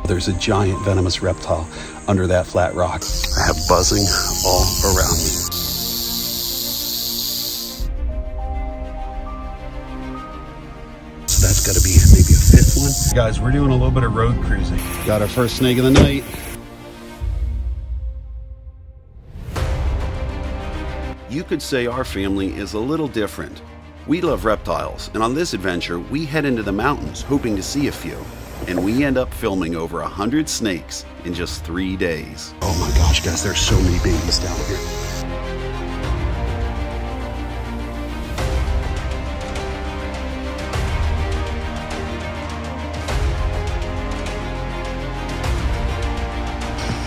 There's a giant venomous reptile under that flat rock. I have buzzing all around me. So that's got to be maybe a fifth one. Guys, we're doing a little bit of road cruising. Got our first snake of the night. You could say our family is a little different. We love reptiles, and on this adventure, we head into the mountains hoping to see a few. And we end up filming over 100 snakes in just 3 days. Oh my gosh, guys, there's so many babies down here.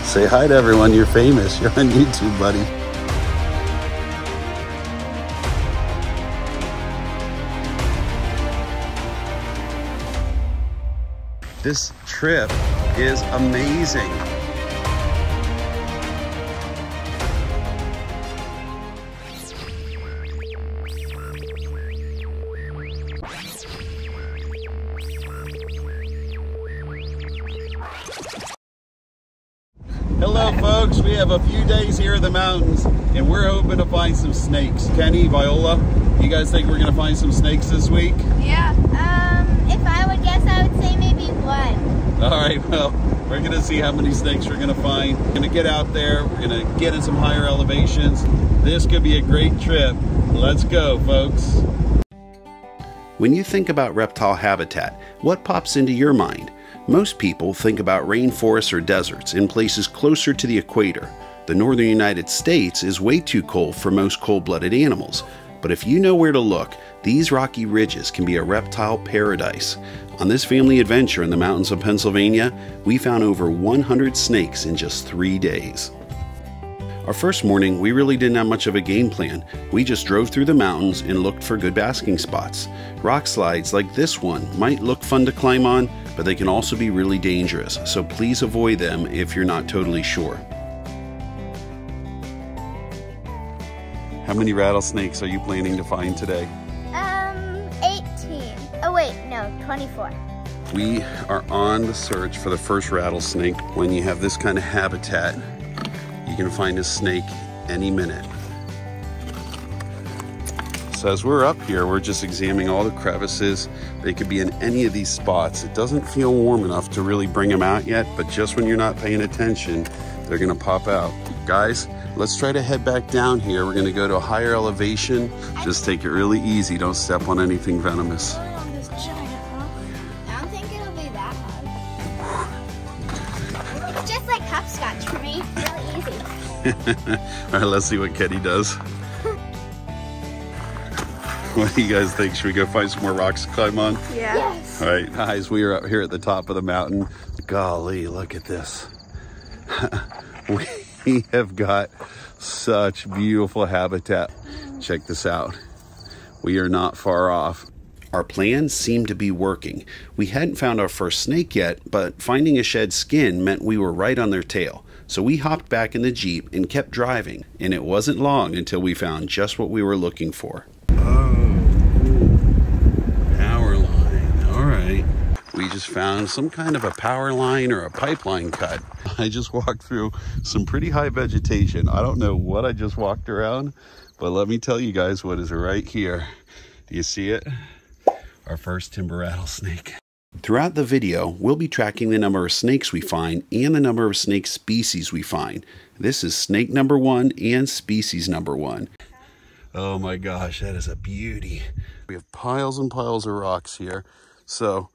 Say hi to everyone, you're famous. You're on YouTube, buddy. This trip is amazing. Hello folks, we have a few days here in the mountains and we're hoping to find some snakes. Kenny, Viola, you guys think we're gonna find some snakes this week? Yeah. If I would guess, I would say maybe one. All right, well, we're gonna see how many snakes we're gonna find. We're gonna get out there, we're gonna get in some higher elevations. This could be a great trip. Let's go, folks. When you think about reptile habitat, what pops into your mind? Most people think about rainforests or deserts in places closer to the equator. The northern United States is way too cold for most cold-blooded animals. But if you know where to look, these rocky ridges can be a reptile paradise. On this family adventure in the mountains of Pennsylvania, we found over 100 snakes in just 3 days. Our first morning, we really didn't have much of a game plan. We just drove through the mountains and looked for good basking spots. Rock slides like this one might look fun to climb on, but they can also be really dangerous, so please avoid them if you're not totally sure. How many rattlesnakes are you planning to find today? 18. Oh wait, no, 24. We are on the search for the first rattlesnake. When you have this kind of habitat, you can find a snake any minute. So as we're up here, we're just examining all the crevices. They could be in any of these spots. It doesn't feel warm enough to really bring them out yet, but just when you're not paying attention, they're gonna pop out. Guys, let's try to head back down here. We're gonna go to a higher elevation. Just take it really easy. Don't step on anything venomous. I don't think it'll be that hard. It's just like hopscotch for me. Really easy. All right, let's see what Kenny does. What do you guys think? Should we go find some more rocks to climb on? Yeah. Yes. All right, guys, we are up here at the top of the mountain. Golly, look at this. We have got such beautiful habitat. Check this out. We are not far off. Our plan seemed to be working. We hadn't found our first snake yet, but finding a shed skin meant we were right on their tail. So we hopped back in the Jeep and kept driving, and it wasn't long until we found just what we were looking for. Power line, all right. We just found some kind of a power line or a pipeline cut. I just walked through some pretty high vegetation. I don't know what I just walked around, but let me tell you guys what is right here. Do you see it? Our first timber rattlesnake. Throughout the video, we'll be tracking the number of snakes we find and the number of snake species we find. This is snake number 1 and species number 1. Oh my gosh, that is a beauty. We have piles and piles of rocks here. So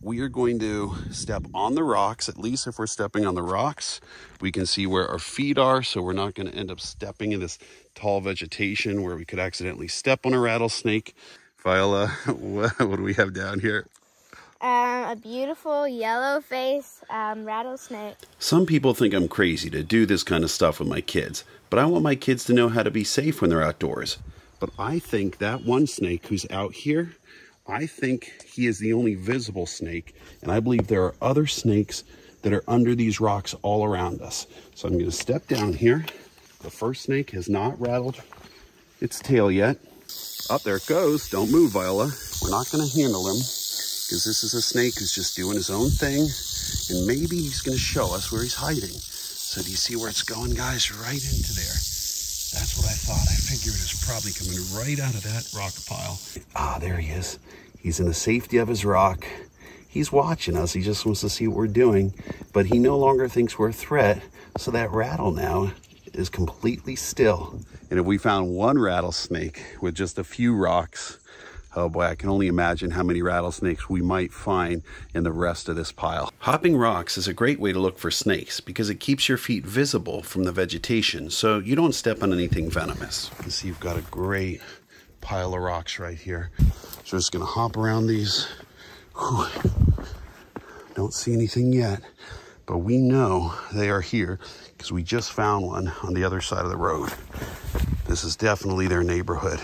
we are going to step on the rocks. At least if we're stepping on the rocks, we can see where our feet are. So we're not going to end up stepping in this tall vegetation where we could accidentally step on a rattlesnake. Viola, what do we have down here? A beautiful yellow face rattlesnake. Some people think I'm crazy to do this kind of stuff with my kids, but I want my kids to know how to be safe when they're outdoors. But I think that one snake who's out here, I think he is the only visible snake, and I believe there are other snakes that are under these rocks all around us. So I'm going to step down here. The first snake has not rattled its tail yet. Up there it goes. Don't move, Viola. We're not going to handle him because this is a snake who's just doing his own thing. And maybe he's going to show us where he's hiding. So do you see where it's going, guys? Right into there. That's what I thought. I figured it was probably coming right out of that rock pile. Ah, there he is. He's in the safety of his rock. He's watching us. He just wants to see what we're doing. But he no longer thinks we're a threat. So that rattle now is completely still. And if we found one rattlesnake with just a few rocks, oh boy, I can only imagine how many rattlesnakes we might find in the rest of this pile. Hopping rocks is a great way to look for snakes because it keeps your feet visible from the vegetation so you don't step on anything venomous. You see you've got a great pile of rocks right here. So we're just gonna hop around these. Whew. Don't see anything yet, but we know they are here because we just found one on the other side of the road. This is definitely their neighborhood.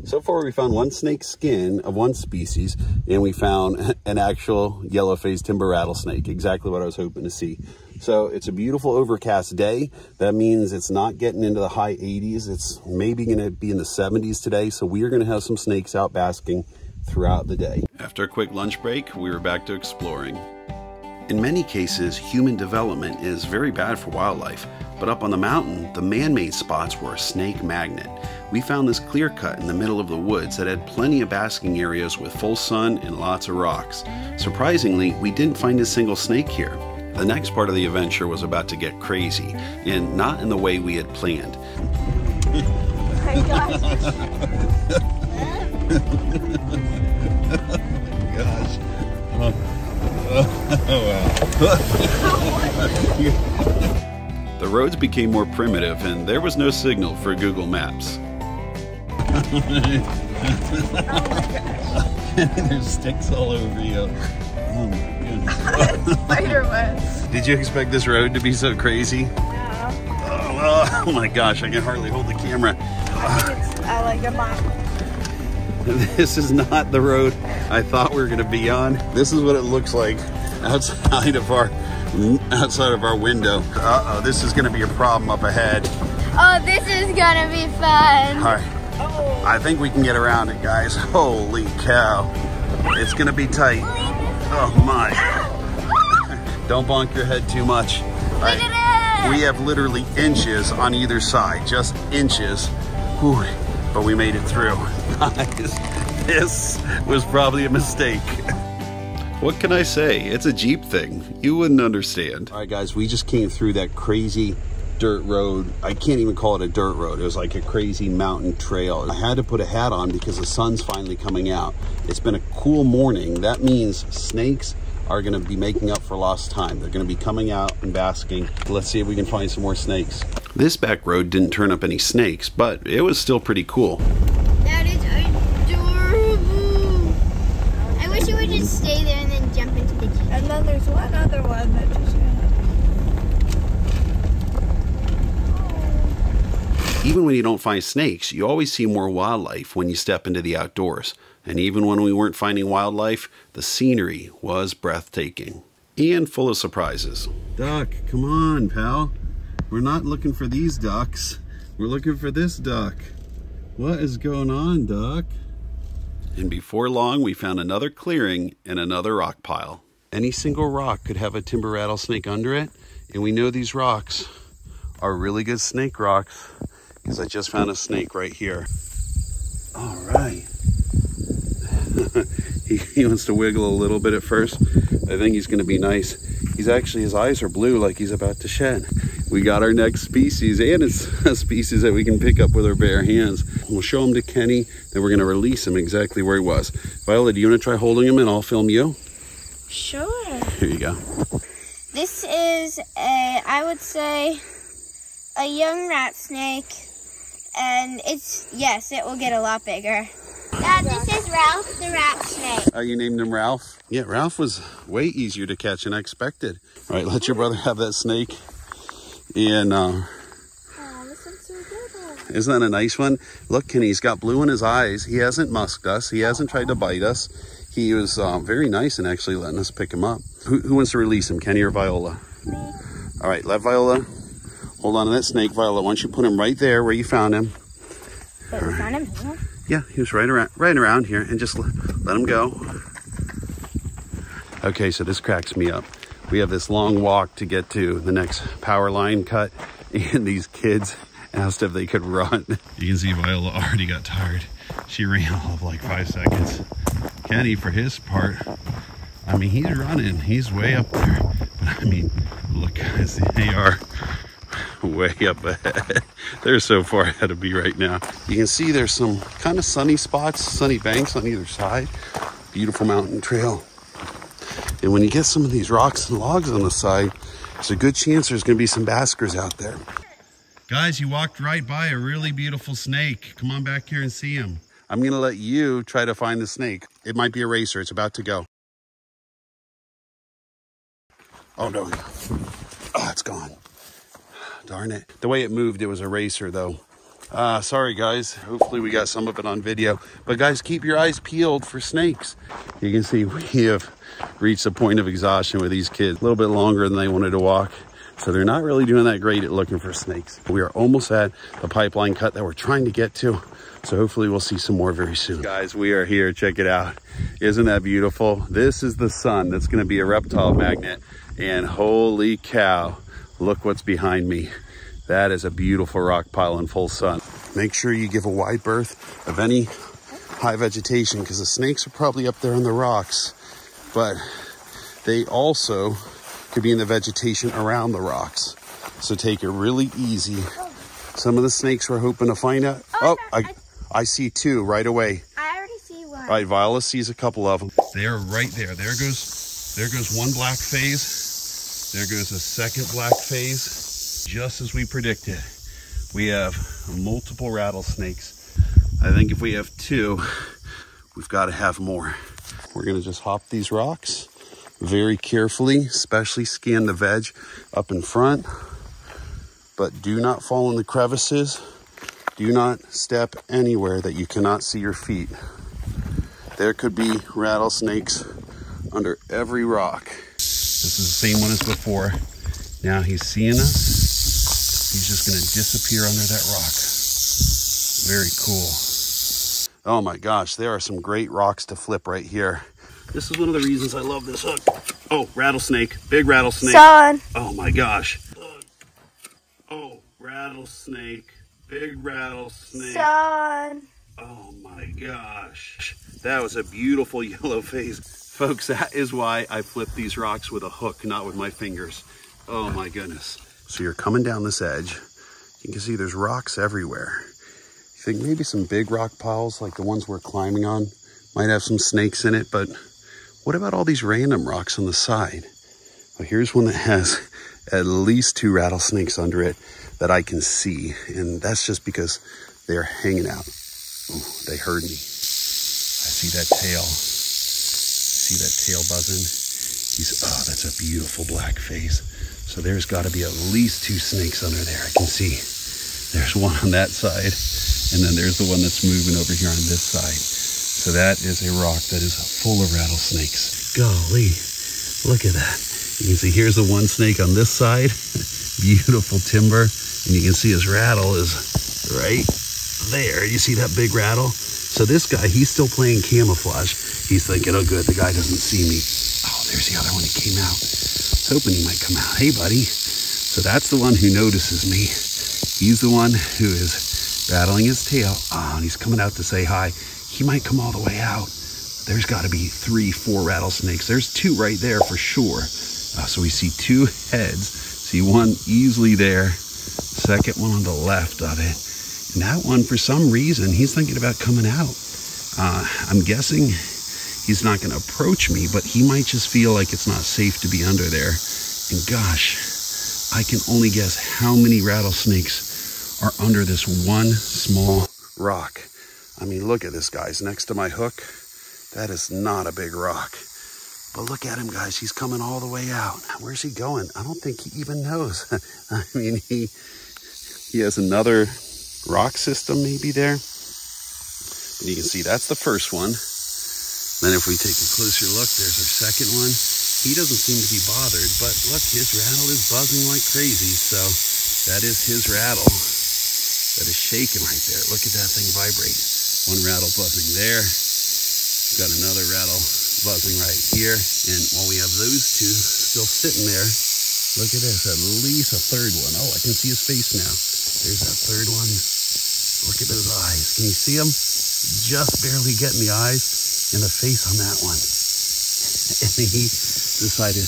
So far, we found one snake skin of one species, and we found an actual yellow-faced timber rattlesnake, exactly what I was hoping to see. So it's a beautiful overcast day. That means it's not getting into the high 80s. It's maybe going to be in the 70s today, so we are going to have some snakes out basking throughout the day. After a quick lunch break, we were back to exploring. In many cases, human development is very bad for wildlife, but up on the mountain, the man-made spots were a snake magnet. We found this clear cut in the middle of the woods that had plenty of basking areas with full sun and lots of rocks. Surprisingly, we didn't find a single snake here. The next part of the adventure was about to get crazy, and not in the way we had planned. Oh my gosh. Gosh. Oh, wow. The roads became more primitive and there was no signal for Google Maps. Oh my gosh. There's sticks all over you. Oh my goodness. Spider webs. Did you expect this road to be so crazy? No. Oh my gosh, I can hardly hold the camera. I like a mom. This is not the road I thought we were going to be on. This is what it looks like outside of our window. Uh-oh, this is going to be a problem up ahead. Oh, this is going to be fun. All right. Oh. I think we can get around it, guys. Holy cow. It's going to be tight. Oh, my. Don't bonk your head too much. Look at it. We have literally inches on either side, just inches. Whew. But we made it through. Guys, this was probably a mistake. What can I say? It's a Jeep thing. You wouldn't understand. All right, guys, we just came through that crazy dirt road. I can't even call it a dirt road. It was like a crazy mountain trail. I had to put a hat on because the sun's finally coming out. It's been a cool morning. That means snakes are going to be making up for lost time. They're going to be coming out and basking. Let's see if we can find some more snakes. This back road didn't turn up any snakes, but it was still pretty cool. That is adorable. I wish it would just stay there and then jump into the Jeep. And then there's one other one that just went up. Even when you don't find snakes, you always see more wildlife when you step into the outdoors. And even when we weren't finding wildlife, the scenery was breathtaking and full of surprises. Duck, come on, pal. We're not looking for these ducks. We're looking for this duck. What is going on, duck? And before long, we found another clearing and another rock pile. Any single rock could have a timber rattlesnake under it. And we know these rocks are really good snake rocks because I just found a snake right here. All right. He wants to wiggle a little bit at first. I think he's going to be nice. He's actually, his eyes are blue like he's about to shed. We got our next species, and it's a species that we can pick up with our bare hands. We'll show him to Kenny, then we're going to release him exactly where he was. Viola, do you want to try holding him and I'll film you? Sure. Here you go. This is I would say, a young rat snake. And yes, it will get a lot bigger. Dad, this is Ralph the rat snake. Oh, you named him Ralph? Yeah, Ralph was way easier to catch than I expected. All right, let your brother have that snake. And Oh, this one's so good. isn't that a nice one? Look, Kenny, he's got blue in his eyes. He hasn't musked us. He hasn't tried to bite us. He was very nice in actually letting us pick him up. Who wants to release him, Kenny or Viola? Me. All right, let Viola hold on to that snake. Viola, why don't you put him right there where you found him? But we found him here. Yeah, he was right around here, and just let him go. Okay, so this cracks me up. We have this long walk to get to the next power line cut, and these kids asked if they could run. You can see Viola already got tired. She ran all of like 5 seconds. Kenny, for his part, I mean, he's running. He's way up there. But I mean, look, guys, they are way up ahead. They're so far ahead of me right now. You can see there's some kind of sunny spots, sunny banks on either side. Beautiful mountain trail. And when you get some of these rocks and logs on the side, there's a good chance there's going to be some baskers out there. Guys, you walked right by a really beautiful snake. Come on back here and see him. I'm going to let you try to find the snake. It might be a racer. It's about to go. Oh, no. Oh, it's gone. Darn it. The way it moved, it was a racer, though. Sorry, guys. Hopefully we got some of it on video. But, guys, keep your eyes peeled for snakes. You can see we have reached a point of exhaustion with these kids. A little bit longer than they wanted to walk. So they're not really doing that great at looking for snakes. We are almost at the pipeline cut that we're trying to get to. So hopefully we'll see some more very soon. Guys, we are here. Check it out. Isn't that beautiful? This is the sun. That's going to be a reptile magnet. And holy cow, look what's behind me. That is a beautiful rock pile in full sun. Make sure you give a wide berth of any high vegetation, because the snakes are probably up there on the rocks, but they also could be in the vegetation around the rocks. So take it really easy. Some of the snakes we're hoping to find out. Oh, I see two right away. I already see one. All right, Viola sees a couple of them. They're right there. There goes one black phase. There goes a second black phase. Just as we predicted, we have multiple rattlesnakes. I think if we have two, we've got to have more. We're gonna just hop these rocks very carefully, especially scan the veg up in front, but do not fall in the crevices. Do not step anywhere that you cannot see your feet. There could be rattlesnakes under every rock. This is the same one as before. Now he's seeing us. He's just gonna disappear under that rock. Very cool. Oh my gosh, there are some great rocks to flip right here. This is one of the reasons I love this hook. Oh, rattlesnake, big rattlesnake. Son. Oh my gosh. Oh, rattlesnake, big rattlesnake. Son. Oh my gosh. That was a beautiful yellow face. Folks, that is why I flip these rocks with a hook, not with my fingers. Oh my goodness. So you're coming down this edge. You can see there's rocks everywhere. You think maybe some big rock piles like the ones we're climbing on might have some snakes in it, but what about all these random rocks on the side? Well, here's one that has at least 2 rattlesnakes under it that I can see, and that's just because they're hanging out. Ooh, they heard me. I see that tail. See that tail buzzing? Oh, that's a beautiful black face. So there's got to be at least 2 snakes under there. I can see there's one on that side, and then there's the one that's moving over here on this side. So that is a rock that is full of rattlesnakes. Golly, look at that. You can see here's the one snake on this side. Beautiful timber. And you can see his rattle is right there. You see that big rattle? So this guy, he's still playing camouflage. He's thinking, oh good, the guy doesn't see me. Oh, there's the other one that came out. I was hoping he might come out. Hey buddy. So that's the one who notices me. He's the one who is rattling his tail. Oh, and he's coming out to say hi. He might come all the way out. There's got to be 3, 4 rattlesnakes. There's 2 right there for sure. So we see 2 heads. See one easily there. Second one on the left of it. And that one, for some reason, he's thinking about coming out. I'm guessing he's not going to approach me, but he might just feel like it's not safe to be under there. And gosh, I can only guess how many rattlesnakes are under this one small rock. I mean, look at this, guys. Next to my hook, that is not a big rock. But look at him, guys. He's coming all the way out. Where's he going? I don't think he even knows. I mean, he has another rock system maybe there. And you can see that's the first one. Then if we take a closer look, there's our second one. He doesn't seem to be bothered, but look, his rattle is buzzing like crazy. So that is his rattle that is shaking right there. Look at that thing vibrate. One rattle buzzing there. We've got another rattle buzzing right here. And while we have those two still sitting there, look at this, at least a third one. Oh, I can see his face now. There's that third one. Look at those eyes. Can you see them? Just barely getting the eyes and the face on that one. And he decided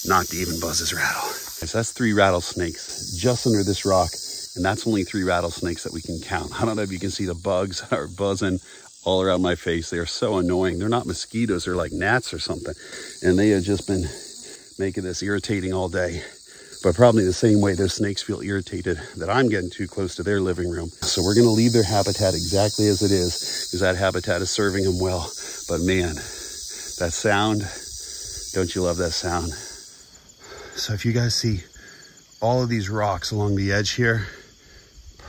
not to even buzz his rattle. So that's 3 rattlesnakes just under this rock. And that's only 3 rattlesnakes that we can count. I don't know if you can see the bugs are buzzing all around my face. They are so annoying. They're not mosquitoes, they're like gnats or something. And they have just been making this irritating all day. But probably the same way those snakes feel irritated that I'm getting too close to their living room. So we're gonna leave their habitat exactly as it is, because that habitat is serving them well. But man, that sound, don't you love that sound? So if you guys see all of these rocks along the edge here,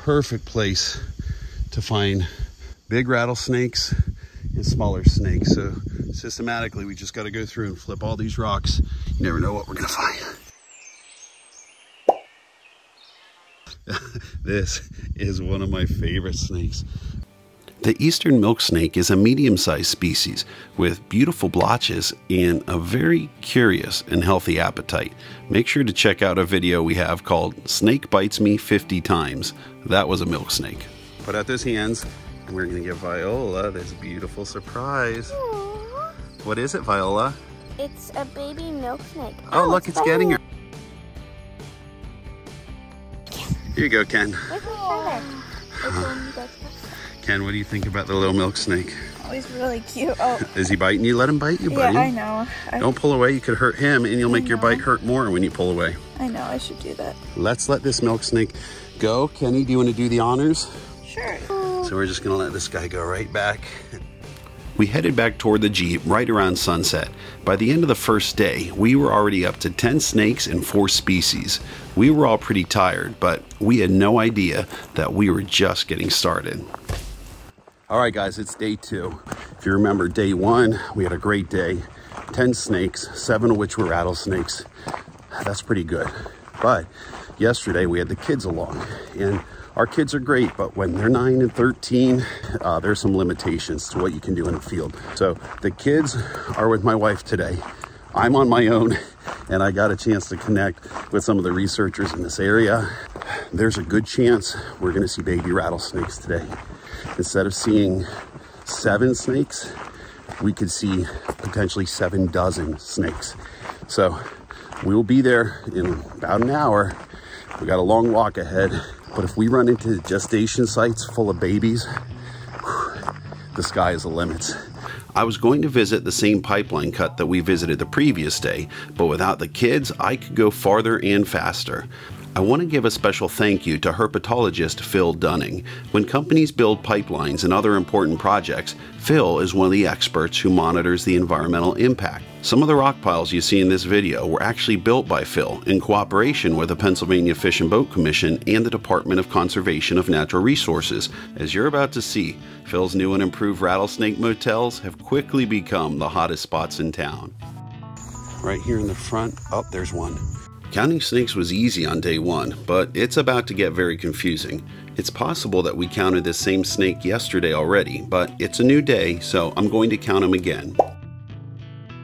perfect place to find big rattlesnakes and smaller snakes. So systematically, we just got to go through and flip all these rocks. You never know what we're going to find. This is one of my favorite snakes. The eastern milk snake is a medium-sized species with beautiful blotches and a very curious and healthy appetite. Make sure to check out a video we have called Snake Bites Me 50 Times. That was a milk snake. Put out those hands and we're going to give Viola this beautiful surprise. Aww. What is it, Viola? It's a baby milk snake. Oh, look, it's getting her. Here you go, Ken. Where's my feather? Ken, what do you think about the little milk snake? Oh, he's really cute. Oh, Is he biting you? Let him bite you, buddy. yeah, I know. Don't pull away. You could hurt him, and you'll make your bite hurt more when you pull away. I know, I should do that. Let's let this milk snake go. Kenny, do you want to do the honors? Sure. So we're just going to let this guy go right back. We headed back toward the Jeep right around sunset. By the end of the first day, we were already up to 10 snakes and 4 species. We were all pretty tired, but we had no idea that we were just getting started. All right, guys, it's day 2. If you remember day 1, we had a great day. 10 snakes, 7 of which were rattlesnakes. That's pretty good. But yesterday we had the kids along, and our kids are great, but when they're 9 and 13, there's some limitations to what you can do in the field. So the kids are with my wife today. I'm on my own, and I got a chance to connect with some of the researchers in this area. There's a good chance we're gonna see baby rattlesnakes today. Instead of seeing 7 snakes, we could see potentially 7 dozen snakes. So we will be there in about an hour. We got a long walk ahead, but if we run into gestation sites full of babies, the sky is the limit. I was going to visit the same pipeline cut that we visited the previous day, but without the kids, I could go farther and faster. I want to give a special thank you to herpetologist Phil Dunning. When companies build pipelines and other important projects, Phil is one of the experts who monitors the environmental impact. Some of the rock piles you see in this video were actually built by Phil in cooperation with the Pennsylvania Fish and Boat Commission and the Department of Conservation of Natural Resources. As you're about to see, Phil's new and improved rattlesnake motels have quickly become the hottest spots in town. Right here in the front, oh, there's one. Counting snakes was easy on day 1, but it's about to get very confusing. It's possible that we counted this same snake yesterday already, but it's a new day, so I'm going to count him again. There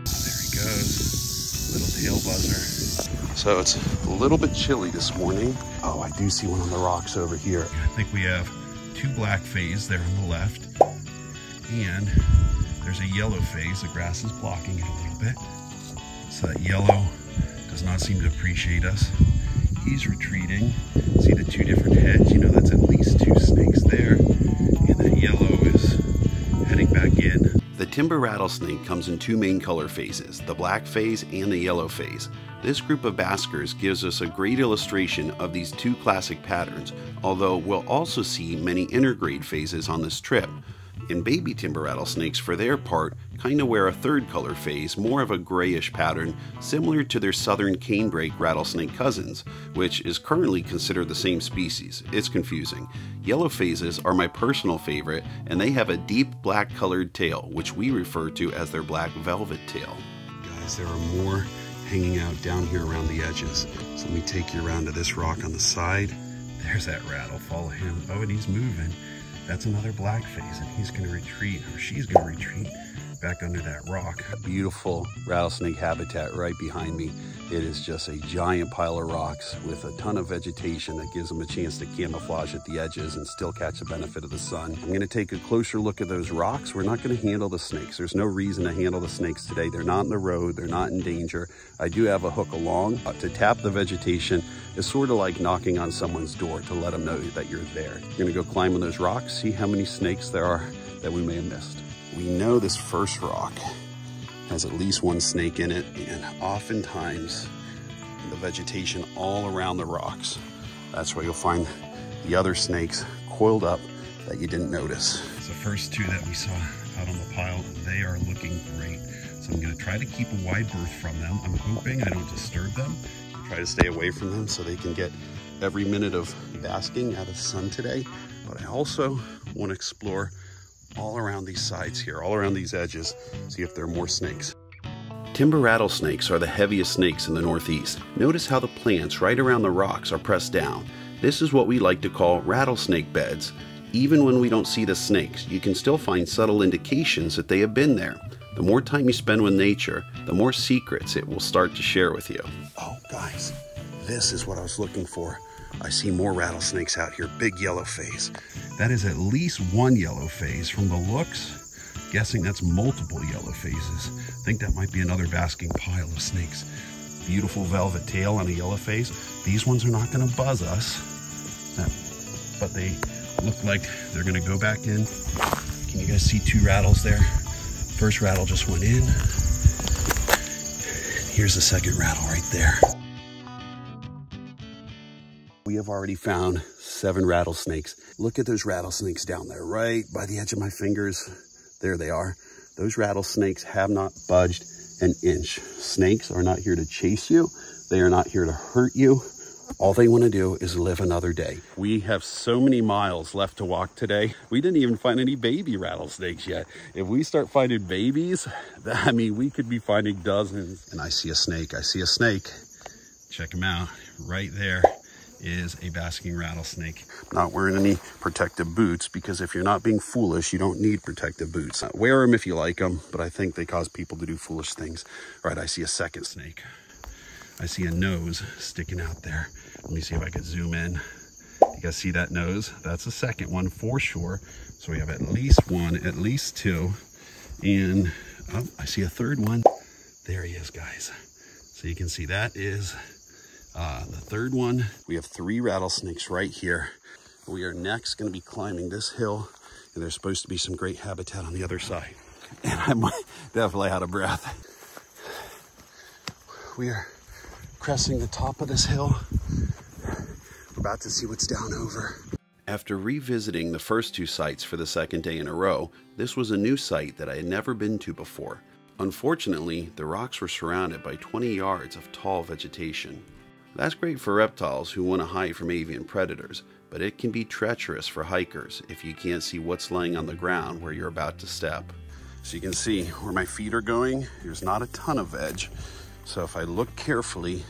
he goes, little tail buzzer. So it's a little bit chilly this morning. Oh, I do see one on the rocks over here. I think we have 2 black phase there on the left, and there's a yellow phase. The grass is blocking it a little bit. So that yellow does not seem to appreciate us. He's retreating. See the 2 different heads? You know that's at least 2 snakes there. And that yellow is heading back in. The timber rattlesnake comes in 2 main color phases, the black phase and the yellow phase. This group of baskers gives us a great illustration of these 2 classic patterns, although we'll also see many intergrade phases on this trip. And baby timber rattlesnakes, for their part, kind of wear a 3rd color phase, more of a grayish pattern, similar to their southern canebrake rattlesnake cousins, which is currently considered the same species. It's confusing. Yellow phases are my personal favorite, and they have a deep black colored tail, which we refer to as their black velvet tail. Guys, there are more hanging out down here around the edges. So let me take you around to this rock on the side. There's that rattle. Follow him. Oh, and he's moving. That's another black phase, and he's going to retreat, or she's going to retreat back under that rock. Beautiful rattlesnake habitat right behind me. It is just a giant pile of rocks with a ton of vegetation that gives them a chance to camouflage at the edges and still catch the benefit of the sun. I'm going to take a closer look at those rocks. We're not going to handle the snakes. There's no reason to handle the snakes today. They're not in the road. They're not in danger. I do have a hook along. To tap the vegetation is sort of like knocking on someone's door to let them know that you're there. You're going to go climb on those rocks, see how many snakes there are that we may have missed. We know this first rock has at least one snake in it, and oftentimes the vegetation all around the rocks, that's where you'll find the other snakes coiled up that you didn't notice. It's the first two that we saw out on the pile. They are looking great. So I'm going to try to keep a wide berth from them. I'm hoping I don't disturb them. Try to stay away from them so they can get every minute of basking out of the sun today. But I also want to explore all around these sides here, all around these edges, see if there are more snakes. Timber rattlesnakes are the heaviest snakes in the Northeast. Notice how the plants right around the rocks are pressed down. This is what we like to call rattlesnake beds. Even when we don't see the snakes, you can still find subtle indications that they have been there. The more time you spend with nature, the more secrets it will start to share with you. Oh guys, this is what I was looking for. I see more rattlesnakes out here, big yellow phase. That is at least one yellow phase. From the looks, guessing that's multiple yellow phases. I think that might be another basking pile of snakes. Beautiful velvet tail on a yellow phase. These ones are not going to buzz us, but they look like they're going to go back in. Can you guys see two rattles there? First rattle just went in. Here's the second rattle right there. We have already found 7 rattlesnakes. Look at those rattlesnakes down there, right by the edge of my fingers. There they are. Those rattlesnakes have not budged an inch. Snakes are not here to chase you. They are not here to hurt you. All they want to do is live another day. We have so many miles left to walk today. We didn't even find any baby rattlesnakes yet. If we start finding babies, I mean, we could be finding dozens. And I see a snake. I see a snake. Check him out. Right there is a basking rattlesnake. Not wearing any protective boots, because if you're not being foolish, you don't need protective boots. Wear them if you like them, but I think they cause people to do foolish things. All right, I see a second snake. I see a nose sticking out there. Let me see if I can zoom in. You guys see that nose? That's the second one for sure. So we have at least one, at least two, and oh, I see a third one. There he is, guys. So you can see that is the third one. We have 3 rattlesnakes right here. We are next going to be climbing this hill, and there's supposed to be some great habitat on the other side. And I'm definitely out of breath. We are cresting the top of this hill. We're about to see what's down over. After revisiting the first 2 sites for the second day in a row, this was a new site that I had never been to before. Unfortunately, the rocks were surrounded by 20 yards of tall vegetation. That's great for reptiles who want to hide from avian predators, but it can be treacherous for hikers if you can't see what's laying on the ground where you're about to step. So you can see where my feet are going, there's not a ton of veg. So if I look carefully,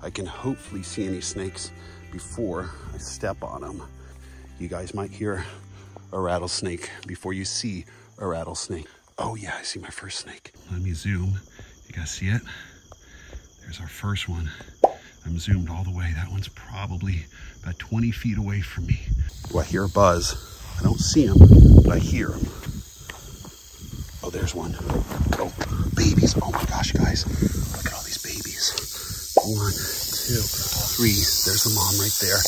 I can hopefully see any snakes before I step on them. You guys might hear a rattlesnake before you see a rattlesnake. Oh yeah, I see my first snake. Let me zoom. You guys see it? There's our first one. I'm zoomed all the way. That one's probably about 20 feet away from me. Do I hear a buzz? I don't see him, but I hear him. Oh, there's one. Oh, babies. Oh my gosh, guys. Look at all these babies. 1, 2, 3. There's the mom right there.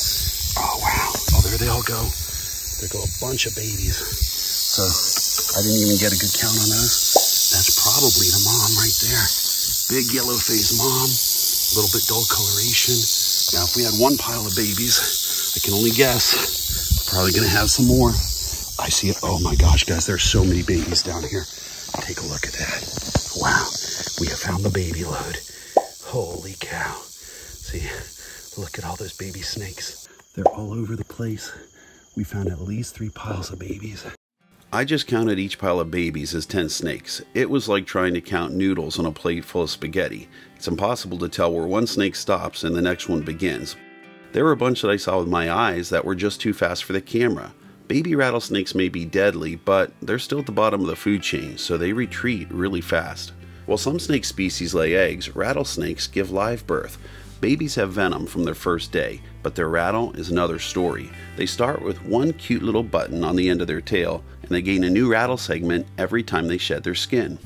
Oh, wow. Oh, there they all go. There go a bunch of babies. So I didn't even get a good count on those. That's probably the mom right there. Big yellow faced mom. A little bit dull coloration. Now, if we had 1 pile of babies, I can only guess, probably gonna have some more. I see it. Oh my gosh, guys, there's so many babies down here. Take a look at that. Wow, we have found the baby load. Holy cow. See, look at all those baby snakes. They're all over the place. We found at least 3 piles of babies. I just counted each pile of babies as 10 snakes. It was like trying to count noodles on a plate full of spaghetti. It's impossible to tell where one snake stops and the next one begins. There were a bunch that I saw with my eyes that were just too fast for the camera. Baby rattlesnakes may be deadly, but they're still at the bottom of the food chain, so they retreat really fast. While some snake species lay eggs, rattlesnakes give live birth. Babies have venom from their first day, but their rattle is another story. They start with one cute little button on the end of their tail, and they gain a new rattle segment every time they shed their skin.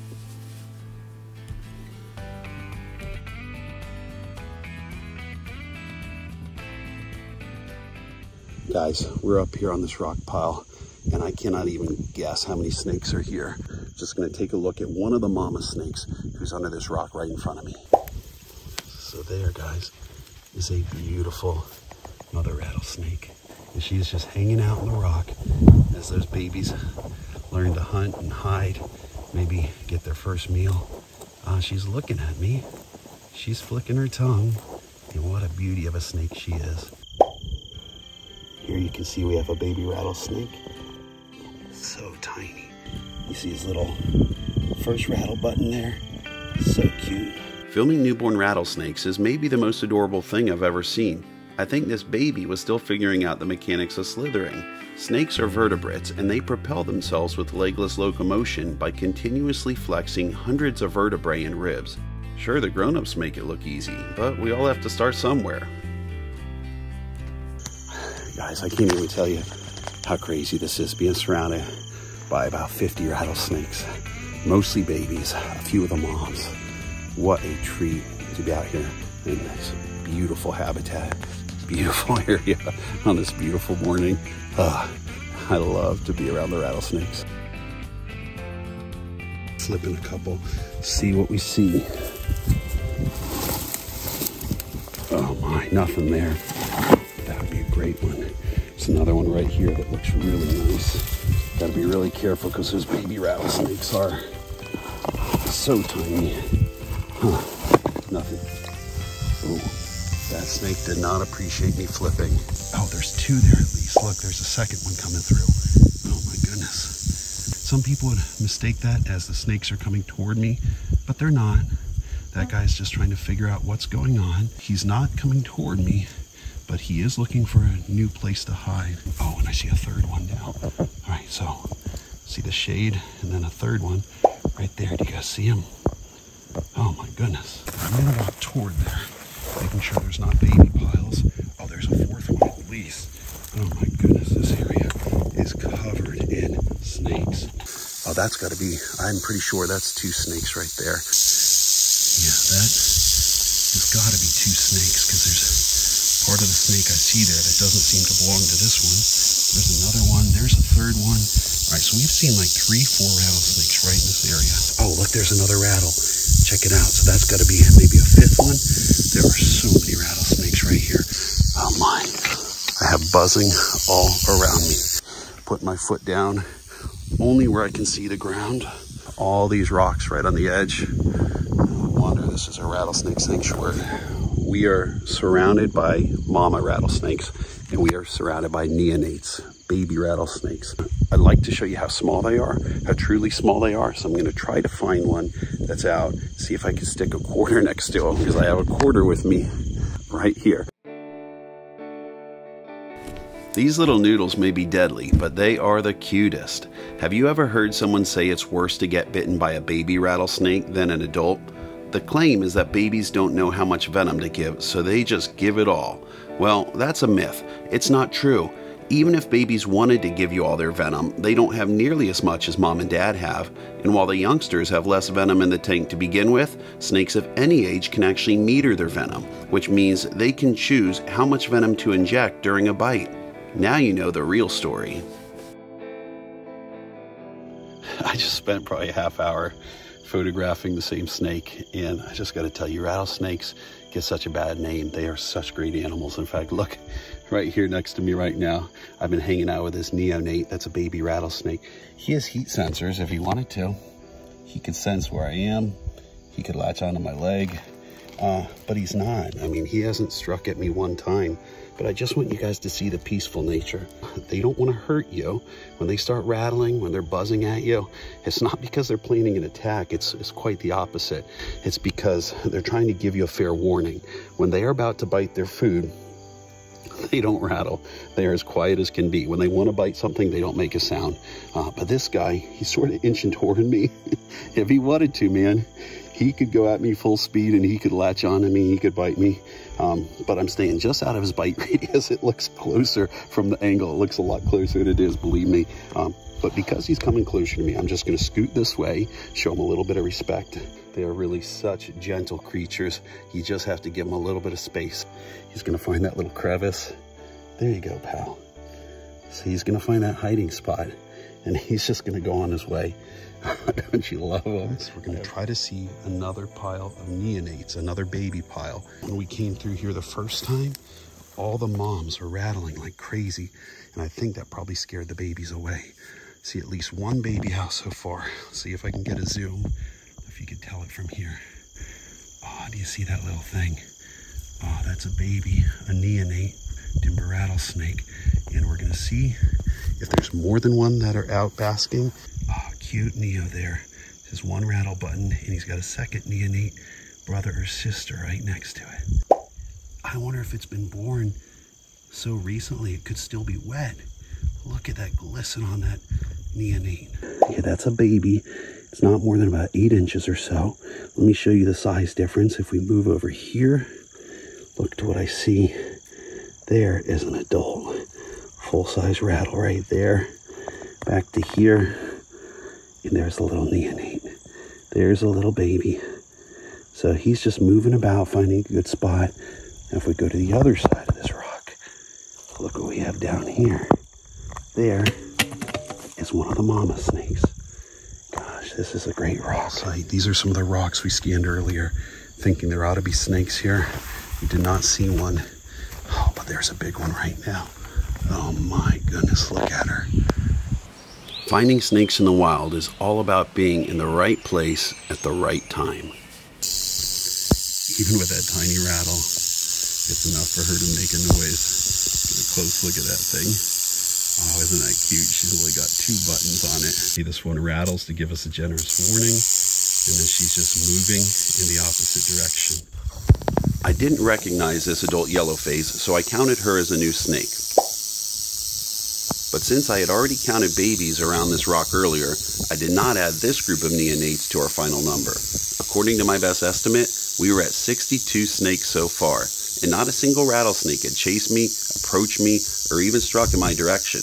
Guys, we're up here on this rock pile, and I cannot even guess how many snakes are here. Just gonna take a look at one of the mama snakes who's under this rock right in front of me. So there, guys, is a beautiful mother rattlesnake. And she's just hanging out in the rock as those babies learn to hunt and hide, maybe get their first meal. She's looking at me. She's flicking her tongue, and what a beauty of a snake she is. Here you can see we have a baby rattlesnake. So tiny. You see his little first rattle button there? So cute. Filming newborn rattlesnakes is maybe the most adorable thing I've ever seen. I think this baby was still figuring out the mechanics of slithering. Snakes are vertebrates, and they propel themselves with legless locomotion by continuously flexing hundreds of vertebrae and ribs. Sure, the grown-ups make it look easy, but we all have to start somewhere. Guys, I can't even tell you how crazy this is, being surrounded by about 50 rattlesnakes. Mostly babies, a few of the moms. What a treat to be out here in this beautiful habitat, beautiful area on this beautiful morning. I love to be around the rattlesnakes. Slip in a couple, see what we see. Oh my, nothing there. That would be a great one. There's another one right here that looks really nice. Gotta be really careful because those baby rattlesnakes are so tiny. Nothing. Oh, that snake did not appreciate me flipping. Oh, there's two there at least. Look, there's a second one coming through. Oh my goodness. Some people would mistake that as the snakes are coming toward me, but they're not. That guy's just trying to figure out what's going on. He's not coming toward me, but he is looking for a new place to hide. Oh, and I see a third one down. All right, so see the shade and then a third one right there. Do you guys see him? Oh my goodness. I'm gonna walk toward there, making sure there's not baby piles. Oh, there's a fourth one at least. Oh my goodness, this area is covered in snakes. Oh, that's gotta be, I'm pretty sure that's two snakes right there. Yeah, that has gotta be two snakes, because there's part of the snake I see there that doesn't seem to belong to this one. There's another one, there's a third one. All right, so we've seen like 3-4 rattlesnakes right in this area. Oh, look, there's another rattle. Check it out. So that's got to be maybe a fifth one. There are so many rattlesnakes right here. Oh my, I have buzzing all around me. Put my foot down only where I can see the ground. All these rocks right on the edge. No wonder this is a rattlesnake sanctuary. We are surrounded by mama rattlesnakes, and we are surrounded by neonates, baby rattlesnakes. I'd like to show you how small they are, how truly small they are. So I'm gonna try to find one that's out, see if I can stick a quarter next to them, because I have a quarter with me right here. These little noodles may be deadly, but they are the cutest. Have you ever heard someone say it's worse to get bitten by a baby rattlesnake than an adult? The claim is that babies don't know how much venom to give, so they just give it all. Well, that's a myth. It's not true. Even if babies wanted to give you all their venom, they don't have nearly as much as mom and dad have. And while the youngsters have less venom in the tank to begin with, snakes of any age can actually meter their venom, which means they can choose how much venom to inject during a bite. Now you know the real story. I just spent probably a half hour photographing the same snake, and I just got to tell you, rattlesnakes get such a bad name. They are such great animals. In fact, look right here next to me right now. I've been hanging out with this neonate. That's a baby rattlesnake. He has heat sensors if he wanted to. He could sense where I am. He could latch onto my leg, but he's not. I mean, he hasn't struck at me one time. But I just want you guys to see the peaceful nature. They don't want to hurt you. When they start rattling, when they're buzzing at you, it's not because they're planning an attack. It's quite the opposite. It's because they're trying to give you a fair warning. When they are about to bite their food, They don't rattle. They're as quiet as can be. When they want to bite something, they don't make a sound. But this guy, he's sort of inching toward me. If he wanted to, man, he could go at me full speed and he could latch on to me, he could bite me. But I'm staying just out of his bite radius. It looks closer from the angle. It looks a lot closer than it is, believe me. But because he's coming closer to me, I'm just going to scoot this way, show him a little bit of respect. They are really such gentle creatures. You just have to give them a little bit of space. He's going to find that little crevice. There you go, pal. So he's going to find that hiding spot, and he's just going to go on his way. Don't you love them? So we're going to try to see another pile of neonates, another baby pile. When we came through here the first time, all the moms were rattling like crazy, and I think that probably scared the babies away. See at least one baby house so far. Let's see if I can get a zoom, if you can tell it from here. Oh, do you see that little thing? Oh, that's a baby, a neonate timber rattlesnake. And we're gonna see if there's more than one that are out basking. Oh, cute Neo there. There's one rattle button, and he's got a second neonate brother or sister right next to it. I wonder if it's been born so recently it could still be wet. Look at that glisten on that neonate. Yeah, that's a baby. It's not more than about 8 inches or so. Let me show you the size difference. If we move over here, look to what I see. There is an adult. Full-size rattle right there. Back to here, and there's a little neonate. There's a little baby. So he's just moving about, finding a good spot. Now if we go to the other side of this rock, look what we have down here. There is one of the mama snakes. Gosh, this is a great rock site. These are some of the rocks we scanned earlier, thinking there ought to be snakes here. We did not see one. Oh, but there's a big one right now. Oh my goodness, look at her. Finding snakes in the wild is all about being in the right place at the right time. Even with that tiny rattle, it's enough for her to make a noise. Get a close look at that thing. Oh, isn't that cute? She's only got 2 buttons on it. See, this one rattles to give us a generous warning, and then she's just moving in the opposite direction. I didn't recognize this adult yellowface, so I counted her as a new snake. But since I had already counted babies around this rock earlier, I did not add this group of neonates to our final number. According to my best estimate, we were at 62 snakes so far, and not a single rattlesnake had chased me, approached me, or even struck in my direction.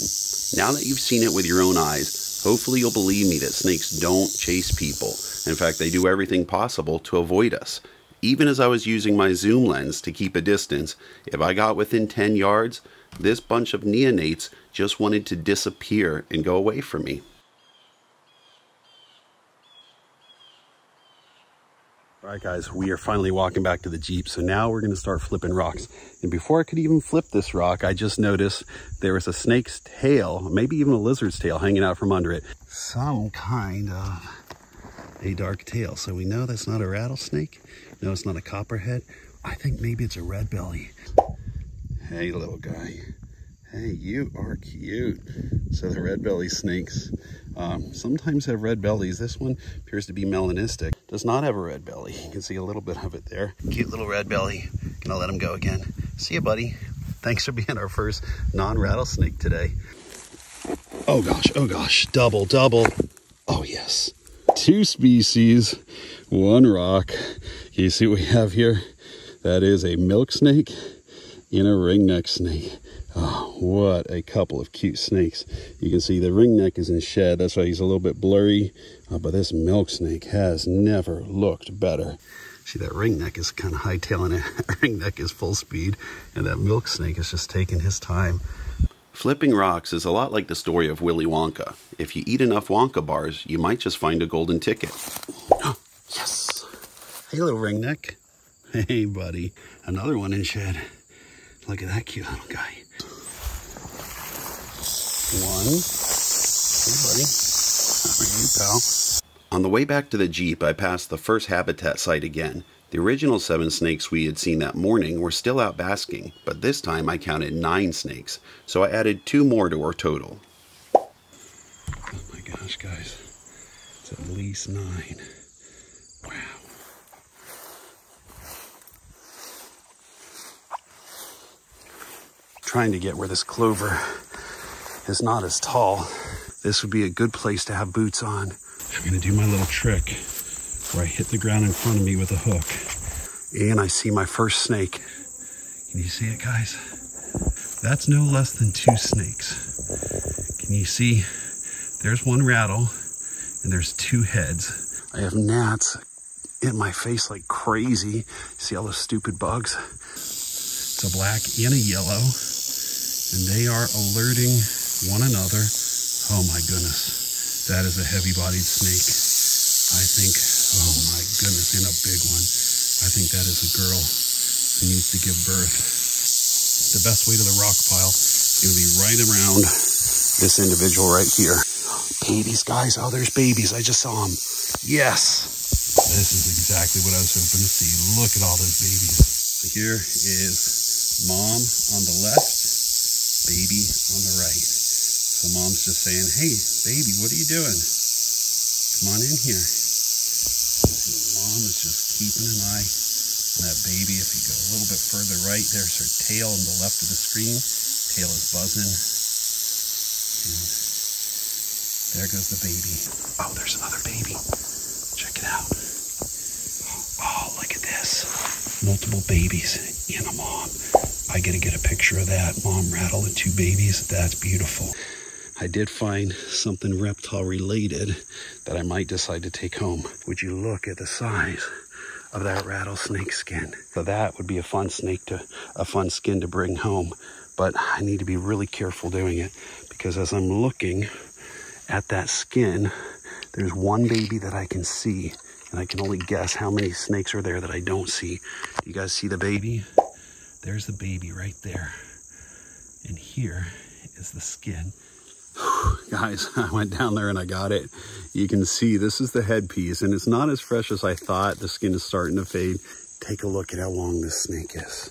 Now that you've seen it with your own eyes, hopefully you'll believe me that snakes don't chase people. In fact, they do everything possible to avoid us. Even as I was using my zoom lens to keep a distance, if I got within 10 yards, this bunch of neonates just wanted to disappear and go away from me. All right, guys, we are finally walking back to the Jeep. So now we're going to start flipping rocks. And before I could even flip this rock, I just noticed there was a snake's tail, maybe even a lizard's tail hanging out from under it. Some kind of a dark tail. So we know that's not a rattlesnake. No, it's not a copperhead. I think maybe it's a red belly. Hey, little guy. Hey, you are cute. So the red belly snakes sometimes have red bellies. This one appears to be melanistic. Does not have a red belly. You can see a little bit of it there. Cute little red belly. Gonna let him go again. See you, buddy. Thanks for being our first non-rattlesnake today. Oh gosh, double. Oh yes. 2 species, 1 rock. You see what we have here? That is a milk snake and a ringneck snake. Oh, what a couple of cute snakes. You can see the ringneck is in shed. That's why he's a little bit blurry. But this milk snake has never looked better. See, that ringneck is kind of hightailing it. Ringneck is full speed, and that milk snake is just taking his time. Flipping rocks is a lot like the story of Willy Wonka. If you eat enough Wonka bars, you might just find a golden ticket. Oh, yes. Hey, little ringneck. Hey, buddy. Another one in shed. Look at that cute little guy. 1. Hey, buddy. How are you, pal? On the way back to the Jeep, I passed the first habitat site again. The original 7 snakes we had seen that morning were still out basking, but this time I counted 9 snakes, so I added 2 more to our total. Oh my gosh, guys. It's at least 9. Wow. trying to get where this clover is not as tall. This would be a good place to have boots on. I'm gonna do my little trick where I hit the ground in front of me with a hook. And I see my first snake. Can you see it, guys? That's no less than 2 snakes. Can you see? There's one rattle and there's 2 heads. I have gnats in my face like crazy. See all those stupid bugs? It's a black and a yellow, and they are alerting one another. Oh my goodness, that is a heavy-bodied snake. I think, oh my goodness, and a big one. I think that is a girl who needs to give birth. The best way to the rock pile is going to be right around this individual right here. Babies, guys. Oh, there's babies. I just saw them. Yes. This is exactly what I was hoping to see. Look at all those babies. So here is mom on the left, baby on the right. So mom's just saying, hey, baby, what are you doing? Come on in here. Mom is just keeping an eye on that baby. If you go a little bit further right, there's her tail on the left of the screen. Tail is buzzing. And there goes the baby. Oh, there's another baby. Check it out. Oh, look at this. Multiple babies and a mom. I gotta get a picture of that. Mom rattle and 2 babies. That's beautiful. I did find something reptile related that I might decide to take home. Would you look at the size of that rattlesnake skin? So that would be a fun skin to bring home. But I need to be really careful doing it because as I'm looking at that skin, there's one baby that I can see, and I can only guess how many snakes are there that I don't see. You guys see the baby? There's the baby right there. And here is the skin. Guys, I went down there and I got it. You can see this is the headpiece, and it's not as fresh as I thought. The skin is starting to fade. Take a look at how long this snake is.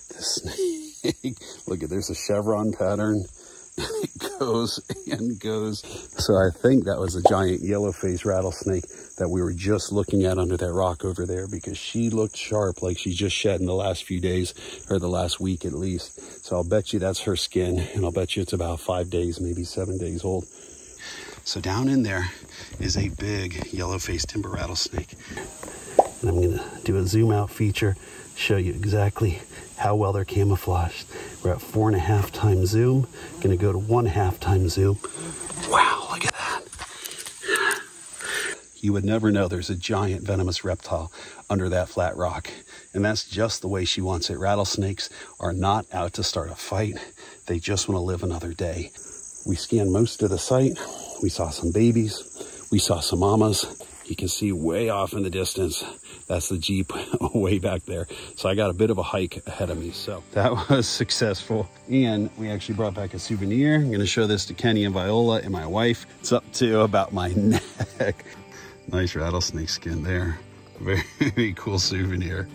This snake, look at, there's a chevron pattern. It goes and goes. So I think that was a giant yellow-faced rattlesnake that we were just looking at under that rock over there, because she looked sharp, like she just shed in the last few days, or the last week at least. So I'll bet you that's her skin, and I'll bet you it's about 5 days, maybe 7 days old. So down in there is a big yellow-faced timber rattlesnake. And I'm gonna do a zoom out feature, show you exactly how well they're camouflaged. We're at 4.5 times zoom. Gonna go to 1/2 times zoom. Wow, look at that. You would never know there's a giant venomous reptile under that flat rock. And that's just the way she wants it. Rattlesnakes are not out to start a fight. They just want to live another day. We scanned most of the site. We saw some babies. We saw some mamas. You can see way off in the distance. That's the Jeep way back there. So I got a bit of a hike ahead of me. So that was successful. And we actually brought back a souvenir. I'm going to show this to Kenny and Viola and my wife. It's up to about my neck. Nice rattlesnake skin there. Very cool souvenir.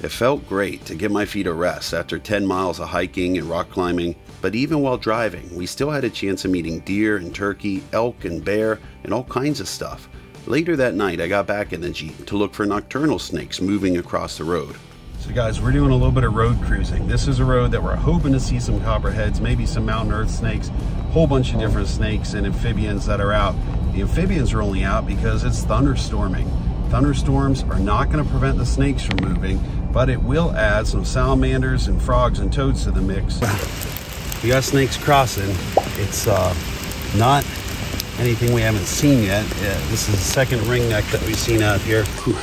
It felt great to give my feet a rest after 10 miles of hiking and rock climbing. But even while driving, we still had a chance of meeting deer and turkey, elk and bear, and all kinds of stuff. Later that night, I got back in the Jeep to look for nocturnal snakes moving across the road. So guys, we're doing a little bit of road cruising. This is a road that we're hoping to see some copperheads, maybe some mountain earth snakes, a whole bunch of different snakes and amphibians that are out. The amphibians are only out because it's thunderstorming. Thunderstorms are not going to prevent the snakes from moving, but it will add some salamanders and frogs and toads to the mix. We got snakes crossing. It's not anything we haven't seen yet. This is the second ringneck that we've seen out here. Whew.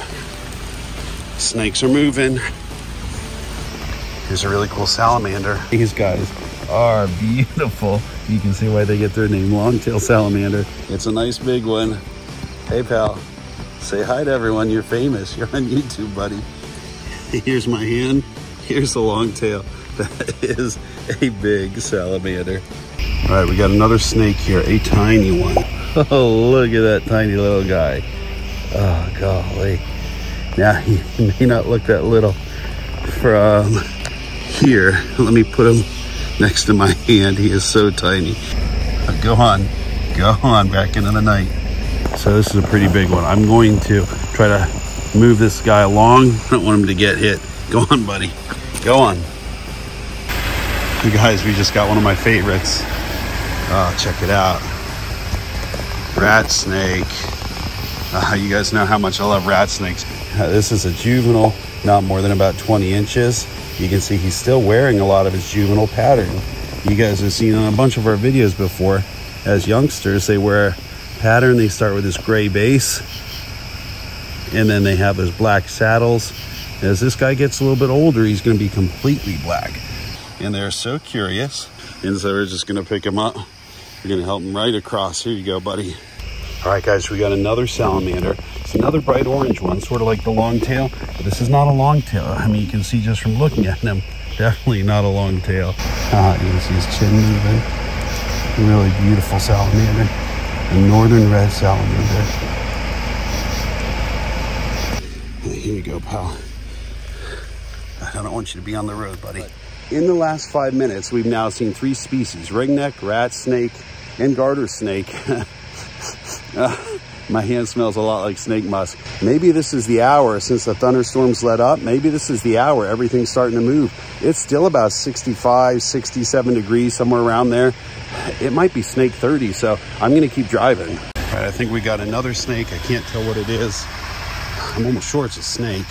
Snakes are moving. Here's a really cool salamander. These guys are beautiful. You can see why they get their name, long-tail salamander. It's a nice big one. Hey pal, say hi to everyone. You're famous. You're on YouTube, buddy. Here's my hand. Here's the long tail. That is a big salamander. All right, we got another snake here, a tiny one. Oh, look at that tiny little guy. Oh, golly. Now, he may not look that little from here. Let me put him next to my hand. He is so tiny. Go on back into the night. So this is a pretty big one. I'm going to try to move this guy along. I don't want him to get hit. Go on, buddy. Go on. You guys, we just got one of my favorites. Oh, check it out. Rat snake. You guys know how much I love rat snakes. This is a juvenile, not more than about 20 inches. You can see he's still wearing a lot of his juvenile pattern. You guys have seen on a bunch of our videos before, as youngsters, they wear a pattern. They start with this gray base, and then they have those black saddles. As this guy gets a little bit older, he's going to be completely black. And they're so curious, and so we're just going to pick him up. We're going to help him right across. Here you go, buddy. All right, guys, we got another salamander. It's another bright orange one, sort of like the long tail. But this is not a long tail. I mean, you can see just from looking at him, definitely not a long tail. You can see his chin moving. A really beautiful salamander. A northern red salamander. Here you go, pal. I don't want you to be on the road, buddy. In the last 5 minutes, we've now seen 3 species: ringneck, rat snake, and garter snake. My hand smells a lot like snake musk. Maybe this is the hour since the thunderstorms let up. Maybe this is the hour everything's starting to move. It's still about 65, 67 degrees, somewhere around there. It might be snake 30, so I'm going to keep driving. All right, I think we got another snake. I can't tell what it is. I'm almost sure it's a snake.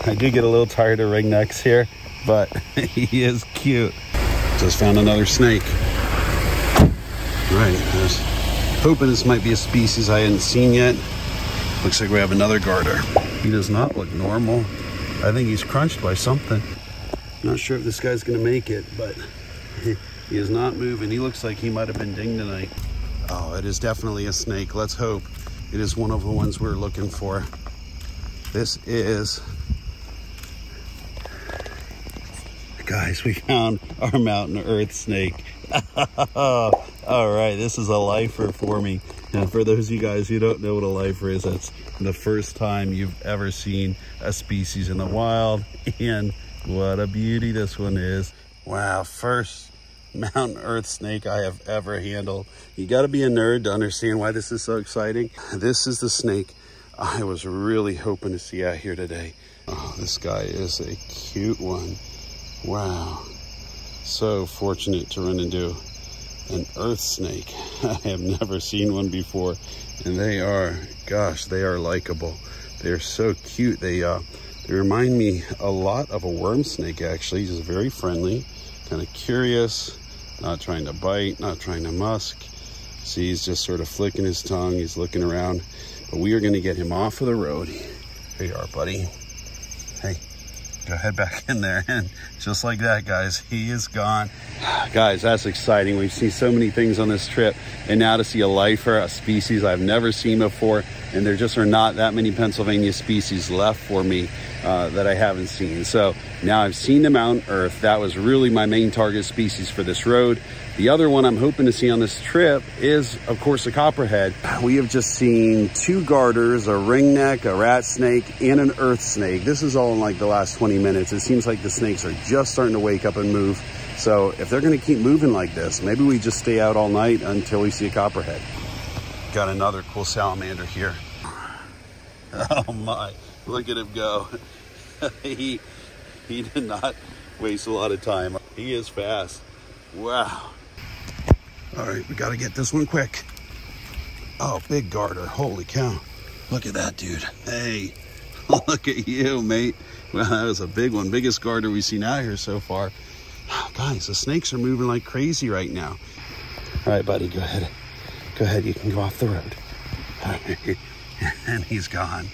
I do get a little tired of ringnecks here, but he is cute. Just found another snake. Right, there's hoping this might be a species I hadn't seen yet. Looks like we have another garter. He does not look normal. I think he's crunched by something. Not sure if this guy's gonna make it, but he is not moving. He looks like he might have been dinged tonight. Oh, it is definitely a snake. Let's hope it is one of the ones we're looking for. This is... Guys, we found our mountain earth snake. All right, this is a lifer for me. And for those of you guys who don't know what a lifer is, that's the first time you've ever seen a species in the wild. And what a beauty this one is. Wow, first mountain earth snake I have ever handled. You got to be a nerd to understand why this is so exciting. This is the snake I was really hoping to see out here today. Oh, this guy is a cute one. Wow, so fortunate to run into an earth snake. I have never seen one before, and they are, gosh, they are likable. They're so cute. They remind me a lot of a worm snake, actually. Just very friendly, kind of curious, not trying to bite, not trying to musk. See, he's just sort of flicking his tongue. He's looking around, but we are going to get him off of the road. Here you are, buddy. Hey. Go head back in there, and just like that, guys, he is gone. Guys, that's exciting. We've seen so many things on this trip, and now to see a lifer, a species I've never seen before, and there just are not that many Pennsylvania species left for me that I haven't seen. So now I've seen the mountain earth. That was really my main target species for this road. The other one I'm hoping to see on this trip is, of course, a copperhead. We have just seen 2 garters, a ringneck, a rat snake, and an earth snake. This is all in like the last 20 minutes. It seems like the snakes are just starting to wake up and move. So if they're going to keep moving like this, maybe we just stay out all night until we see a copperhead. Got another cool salamander here. Oh my, look at him go. He did not waste a lot of time. He is fast. Wow. All right, we got to get this one quick. Oh, big garter. Holy cow. Look at that, dude. Hey, look at you, mate. Well, that was a big one. Biggest garter we've seen out here so far. Guys, the snakes are moving like crazy right now. All right, buddy, go ahead. Go ahead, you can go off the road. All right. And he's gone.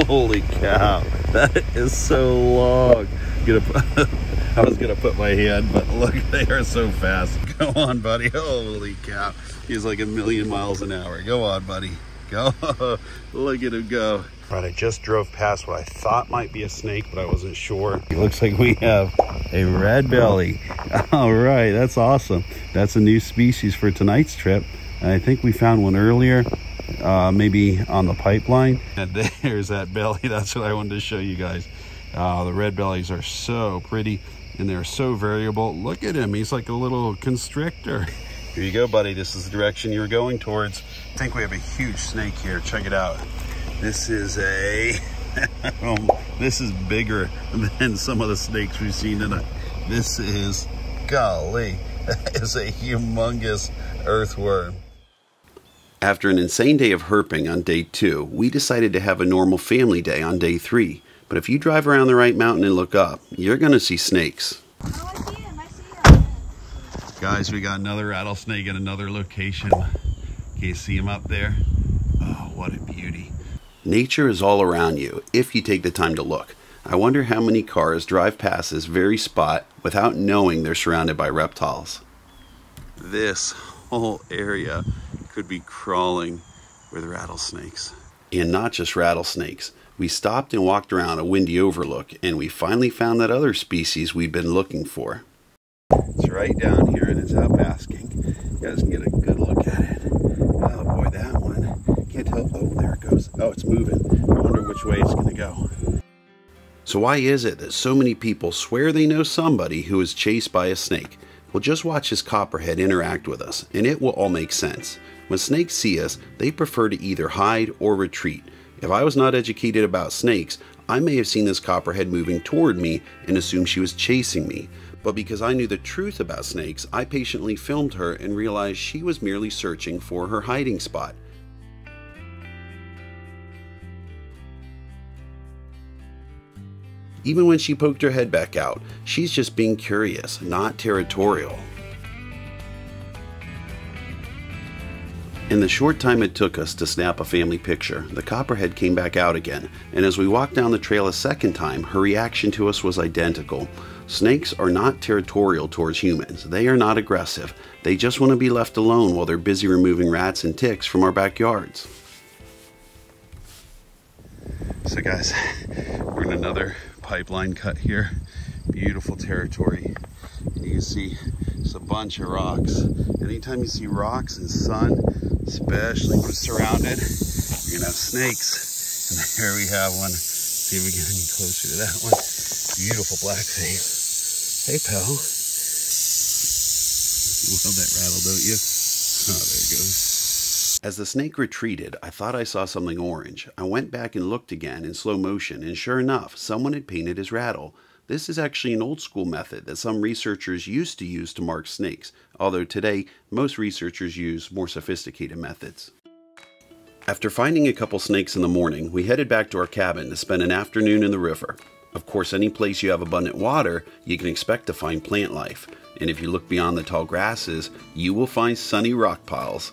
Holy cow, that is so long. I was gonna put my hand, but look, they are so fast. Go on, buddy. Holy cow, he's like 1,000,000 miles an hour. Go on, buddy. Go. Look at him go. All right, I just drove past what I thought might be a snake, but I wasn't sure. It looks like we have a red belly. All right, that's awesome. That's a new species for tonight's trip. And I think we found one earlier, maybe on the pipeline. And there's that belly. That's what I wanted to show you guys. The red bellies are so pretty, and they're so variable. Look at him. He's like a little constrictor. Here you go, buddy. This is the direction you were going towards. I think we have a huge snake here. Check it out. This is a... this is bigger than some of the snakes we've seen tonight. This is Golly, that is a humongous earthworm. After an insane day of herping on day 2, we decided to have a normal family day on day 3. But if you drive around the right mountain and look up, you're going to see snakes. Oh, I see him. I see him. Guys, we got another rattlesnake at another location. Can you see him up there? Oh, what a beauty. Nature is all around you if you take the time to look. I wonder how many cars drive past this very spot without knowing they're surrounded by reptiles. This whole area could be crawling with rattlesnakes. And not just rattlesnakes. We stopped and walked around a windy overlook, and we finally found that other species we've been looking for. It's right down here and it's out basking. You guys can get a good look at it. Oh boy, that one. Can't tell. Oh, there it goes. Oh, it's moving. I wonder which way it's going to go. So why is it that so many people swear they know somebody who is chased by a snake? Well, just watch this copperhead interact with us, and it will all make sense. When snakes see us, they prefer to either hide or retreat. If I was not educated about snakes, I may have seen this copperhead moving toward me and assumed she was chasing me. But because I knew the truth about snakes, I patiently filmed her and realized she was merely searching for her hiding spot. Even when she poked her head back out, she's just being curious, not territorial. In the short time it took us to snap a family picture, the copperhead came back out again, and as we walked down the trail a second time, her reaction to us was identical. Snakes are not territorial towards humans. They are not aggressive. They just want to be left alone while they're busy removing rats and ticks from our backyards. So guys, we're in another pipeline cut here. Beautiful territory. And you can see just a bunch of rocks. Anytime you see rocks and sun, especially when it's surrounded, you're gonna have snakes. And here we have one. See if we get any closer to that one. Beautiful black face. Hey, pal. You love that rattle, don't you? Oh, there it goes. As the snake retreated, I thought I saw something orange. I went back and looked again in slow motion, and sure enough, someone had painted his rattle. This is actually an old school method that some researchers used to use to mark snakes, although today, most researchers use more sophisticated methods. After finding a couple snakes in the morning, we headed back to our cabin to spend an afternoon in the river. Of course, any place you have abundant water, you can expect to find plant life. And if you look beyond the tall grasses, you will find sunny rock piles.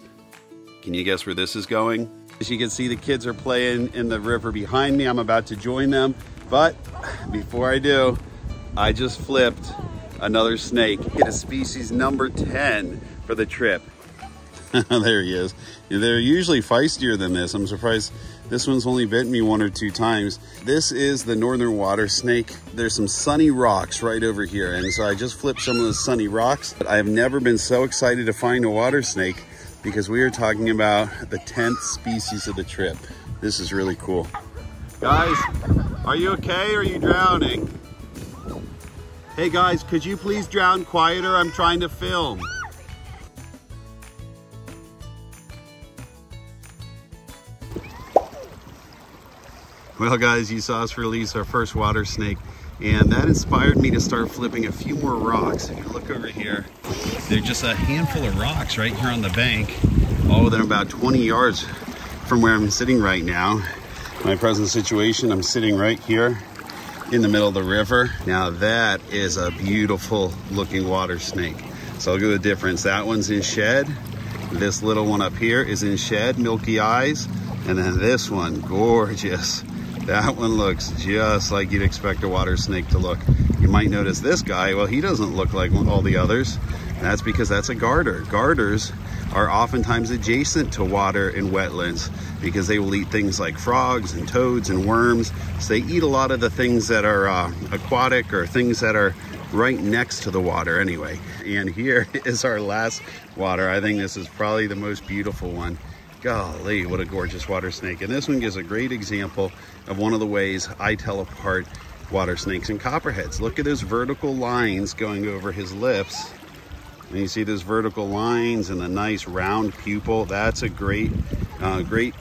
Can you guess where this is going? As you can see, the kids are playing in the river behind me. I'm about to join them. But before I do, I just flipped another snake. Get a species number 10 for the trip. There he is. They're usually feistier than this. I'm surprised this one's only bitten me 1 or 2 times. This is the northern water snake. There's some sunny rocks right over here. And so I just flipped some of those sunny rocks. But I have never been so excited to find a water snake because we are talking about the 10th species of the trip. This is really cool. Guys, are you okay or are you drowning? Hey guys, could you please drown quieter? I'm trying to film. Well guys, you saw us release our first water snake, and that inspired me to start flipping a few more rocks. If you look over here, they're just a handful of rocks right here on the bank. Oh, they're about 20 yards from where I'm sitting right now. My present situation, I'm sitting right here in the middle of the river. Now that is a beautiful looking water snake. So look at the difference. That one's in shed. This little one up here is in shed, milky eyes. And then this one, gorgeous. That one looks just like you'd expect a water snake to look. You might notice this guy, well, he doesn't look like all the others. And that's because that's a garter. Garters are oftentimes adjacent to water and wetlands because they will eat things like frogs and toads and worms. So they eat a lot of the things that are aquatic or things that are right next to the water anyway. And here is our last water. I think this is probably the most beautiful one. Golly, what a gorgeous water snake. And this one gives a great example of one of the ways I tell apart water snakes and copperheads. Look at those vertical lines going over his lips. And you see those vertical lines and the nice round pupil. That's a great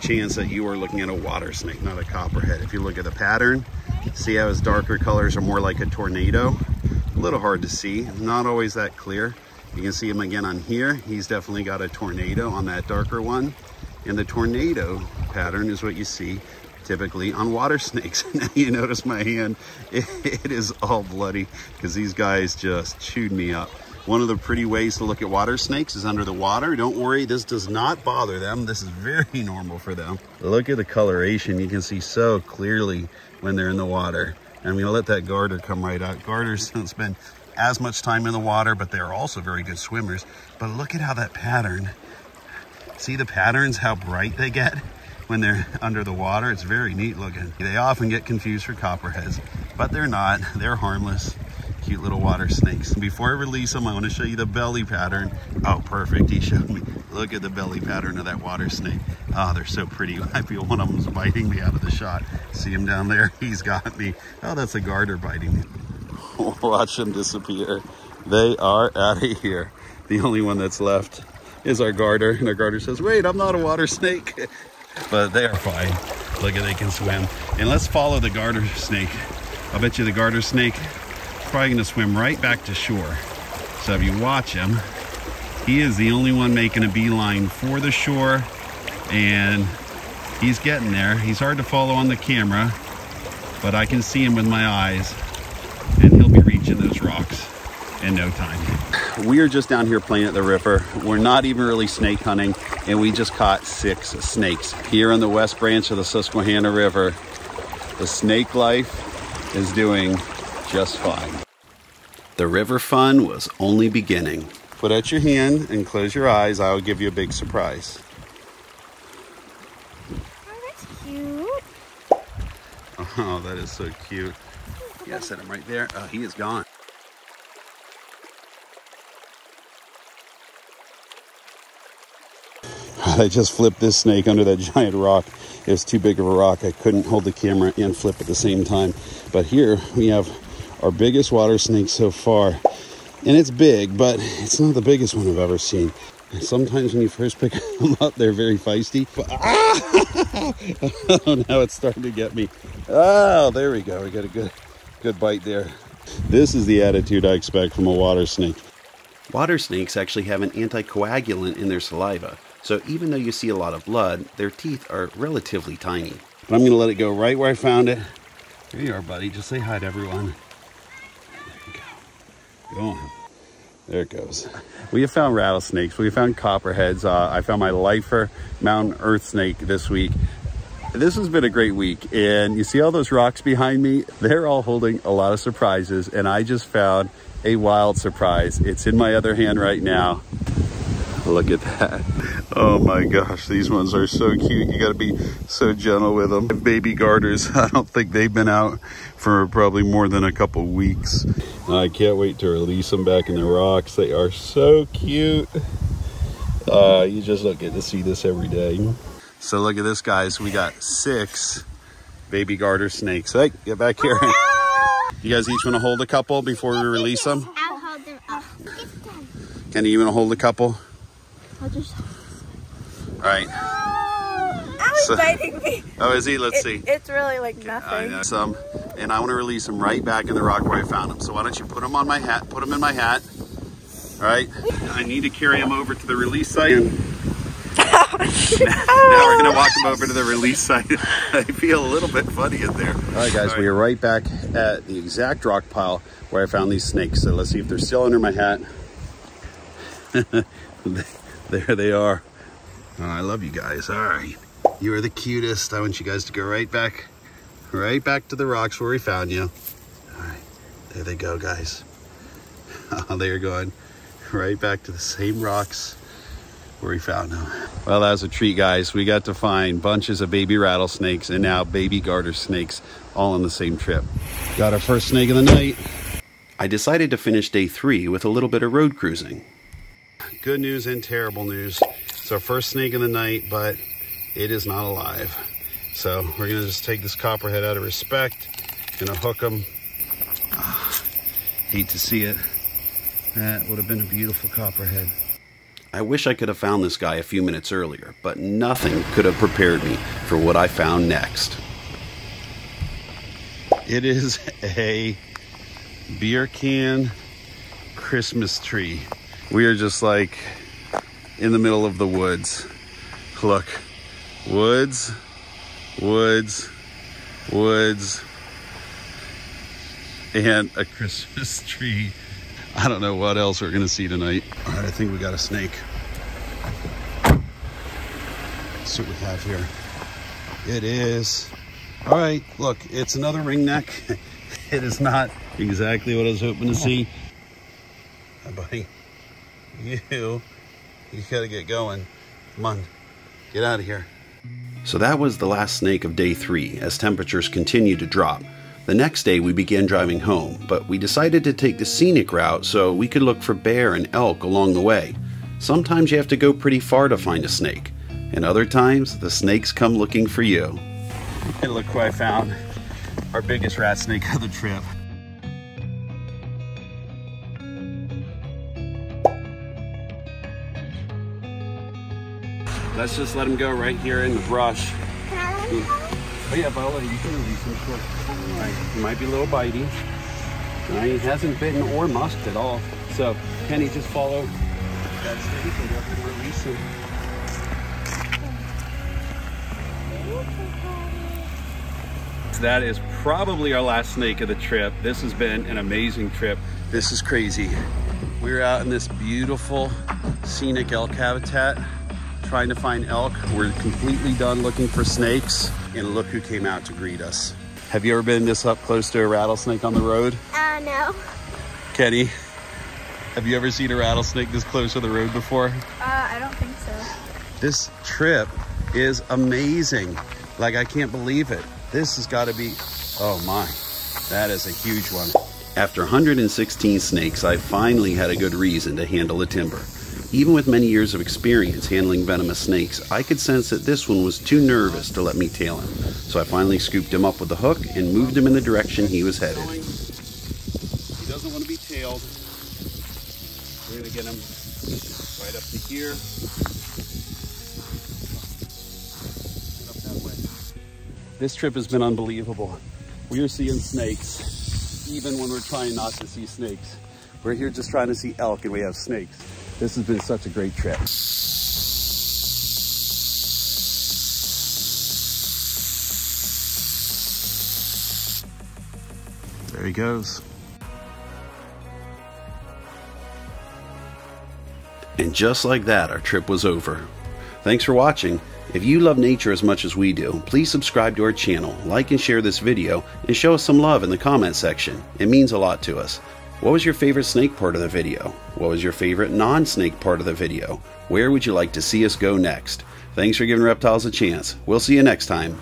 chance that you are looking at a water snake, not a copperhead. If you look at the pattern, see how his darker colors are more like a tornado. A little hard to see, not always that clear. You can see him again on here. He's definitely got a tornado on that darker one. And the tornado pattern is what you see typically on water snakes. Now you notice my hand, it is all bloody because these guys just chewed me up. One of the pretty ways to look at water snakes is under the water. Don't worry, this does not bother them. This is very normal for them. Look at the coloration. You can see so clearly when they're in the water. I'm gonna let that garter come right out. Garters don't spend as much time in the water, but they're also very good swimmers. But look at how that pattern, see the patterns, how bright they get when they're under the water. It's very neat looking. They often get confused for copperheads, but they're not. They're harmless, cute little water snakes. Before I release them, I want to show you the belly pattern. Oh, perfect, he showed me. Look at the belly pattern of that water snake. Oh, they're so pretty. I feel one of them's biting me out of the shot. See him down there? He's got me. Oh, that's a garter biting me. Watch them disappear. They are out of here. The only one that's left is our garter, and our garter says, wait, I'm not a water snake. But they are fine. Look at, they can swim. And let's follow the garter snake. I'll bet you the garter snake is probably gonna swim right back to shore. So if you watch him, he is the only one making a beeline for the shore, and he's getting there. He's hard to follow on the camera, but I can see him with my eyes, and he'll be reaching those rocks in no time. We are just down here playing at the river. We're not even really snake hunting, and we just caught 6 snakes here on the west branch of the Susquehanna River. The snake life is doing just fine. The river fun was only beginning. Put out your hand and close your eyes. I'll give you a big surprise. Oh, that's cute. Oh, that is so cute. Yeah, set him right there. Oh, he is gone. I just flipped this snake under that giant rock. It was too big of a rock. I couldn't hold the camera and flip at the same time. But here we have our biggest water snake so far. And it's big, but it's not the biggest one I've ever seen. And sometimes when you first pick them up, they're very feisty. But, oh, now it's starting to get me. Oh, there we go. We got a good bite there. This is the attitude I expect from a water snake. Water snakes actually have an anticoagulant in their saliva. So even though you see a lot of blood, their teeth are relatively tiny. But I'm going to let it go right where I found it. Here you are, buddy. Just say hi to everyone. There you go. Go on. There it goes. We have found rattlesnakes. We have found copperheads. I found my lifer mountain earth snake this week. This has been a great week. And you see all those rocks behind me? They're all holding a lot of surprises. And I just found a wild surprise. It's in my other hand right now. Look at that. Oh my gosh, these ones are so cute. You gotta be so gentle with them. Baby garters, I don't think they've been out for probably more than a couple weeks. I can't wait to release them back in the rocks. They are so cute. You just don't get to see this every day. So look at this, guys. We got 6 baby garter snakes. Hey, get back here. You guys each want to hold a couple before we release them? I'll hold them up. Can you even hold a couple? I'll just... All right. Ow, he's biting me. Oh, is he? Let's see. It's really like nothing. I know some, and I want to release them right back in the rock where I found them. So why don't you put them on my hat? Put them in my hat. All right. I need to carry them over to the release site. Now we're gonna walk them over to the release site. I feel a little bit funny in there. All right, guys. We are right back at the exact rock pile where I found these snakes. So let's see if they're still under my hat. There they are. Oh, I love you guys. All right. You are the cutest. I want you guys to go right back to the rocks where we found you. All right. There they go, guys. Oh, they're going right back to the same rocks where we found them. Well, that was a treat, guys. We got to find bunches of baby rattlesnakes and now baby garter snakes all on the same trip. Got our first snake of the night. I decided to finish day 3 with a little bit of road cruising. Good news and terrible news. It's our first snake of the night, but it is not alive. So we're gonna just take this copperhead out of respect. Gonna hook him. Hate to see it. That would have been a beautiful copperhead. I wish I could have found this guy a few minutes earlier, but nothing could have prepared me for what I found next. It is a beer can Christmas tree. We are just like in the middle of the woods. Look, woods, woods, woods, and a Christmas tree. I don't know what else we're gonna see tonight. All right, I think we got a snake. Let's see what we have here. It is, all right, look, it's another ringneck. It is not exactly what I was hoping to see. Hi, buddy. You gotta get going. Come on, get out of here. So that was the last snake of day 3 as temperatures continued to drop. The next day we began driving home, but we decided to take the scenic route so we could look for bear and elk along the way. Sometimes you have to go pretty far to find a snake, and other times the snakes come looking for you. And look who I found, our biggest rat snake of the trip. Let's just let him go right here in the brush. Oh yeah, Bella, you can release him, sure. Right. He might be a little bitey. He hasn't bitten or musked at all. So, Kenny, just follow that snake and go ahead and release him. That is probably our last snake of the trip. This has been an amazing trip. This is crazy. We're out in this beautiful scenic elk habitat trying to find elk. We're completely done looking for snakes, and look who came out to greet us. Have you ever been this up close to a rattlesnake on the road? No. Kenny, have you ever seen a rattlesnake this close to the road before? I don't think so. This trip is amazing. Like, I can't believe it. This has got to be, oh my, that is a huge one. After 116 snakes, I finally had a good reason to handle the timber. Even with many years of experience handling venomous snakes, I could sense that this one was too nervous to let me tail him. So I finally scooped him up with a hook and moved him in the direction he was headed. He doesn't want to be tailed. We're going to get him right up to here. And up that way. This trip has been unbelievable. We are seeing snakes, even when we're trying not to see snakes. We're here just trying to see elk and we have snakes. This has been such a great trip. There he goes. And just like that, our trip was over. Thanks for watching. If you love nature as much as we do, please subscribe to our channel, like and share this video, and show us some love in the comment section. It means a lot to us. What was your favorite snake part of the video? What was your favorite non-snake part of the video? Where would you like to see us go next? Thanks for giving reptiles a chance. We'll see you next time.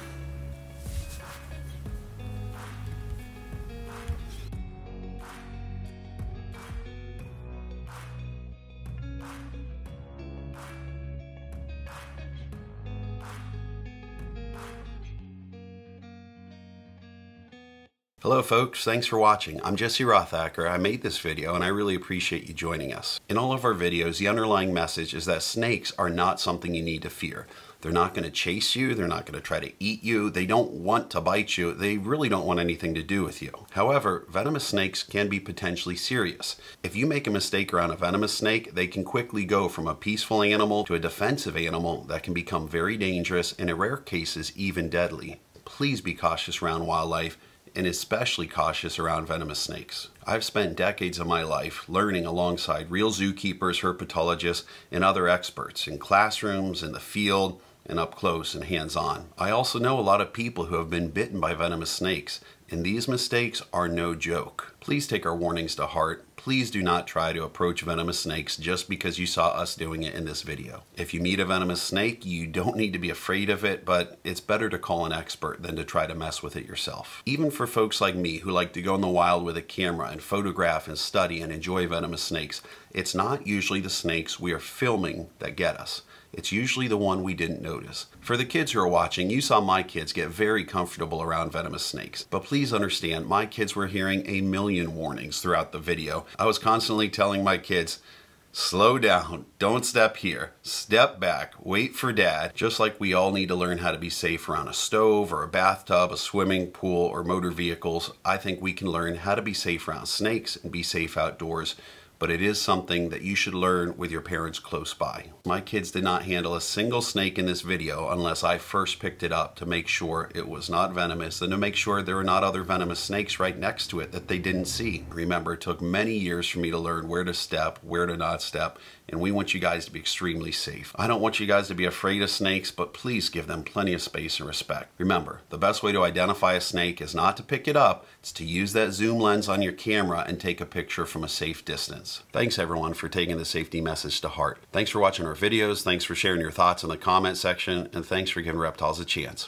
Hello folks, thanks for watching. I'm Jesse Rothacker. I made this video and I really appreciate you joining us. In all of our videos, the underlying message is that snakes are not something you need to fear. They're not going to chase you, they're not going to try to eat you, they don't want to bite you, they really don't want anything to do with you. However, venomous snakes can be potentially serious. If you make a mistake around a venomous snake, they can quickly go from a peaceful animal to a defensive animal that can become very dangerous and in rare cases even deadly. Please be cautious around wildlife, and especially cautious around venomous snakes. I've spent decades of my life learning alongside real zookeepers, herpetologists, and other experts in classrooms, in the field, and up close and hands-on. I also know a lot of people who have been bitten by venomous snakes, and these mistakes are no joke. Please take our warnings to heart. Please do not try to approach venomous snakes just because you saw us doing it in this video. If you meet a venomous snake, you don't need to be afraid of it, but it's better to call an expert than to try to mess with it yourself. Even for folks like me who like to go in the wild with a camera and photograph and study and enjoy venomous snakes, it's not usually the snakes we are filming that get us. It's usually the one we didn't notice. For the kids who are watching, you saw my kids get very comfortable around venomous snakes. But please understand, my kids were hearing a million warnings throughout the video. I was constantly telling my kids, Slow down. Don't step here. Step back. Wait for dad. Just like we all need to learn how to be safe around a stove or a bathtub, a swimming pool, or motor vehicles, I think we can learn how to be safe around snakes and be safe outdoors. But it is something that you should learn with your parents close by. My kids did not handle a single snake in this video unless I first picked it up to make sure it was not venomous and to make sure there were not other venomous snakes right next to it that they didn't see. Remember, it took many years for me to learn where to step, where to not step, and we want you guys to be extremely safe. I don't want you guys to be afraid of snakes, but please give them plenty of space and respect. Remember, the best way to identify a snake is not to pick it up, it's to use that zoom lens on your camera and take a picture from a safe distance. Thanks everyone for taking the safety message to heart. Thanks for watching our videos, thanks for sharing your thoughts in the comment section, and thanks for giving reptiles a chance.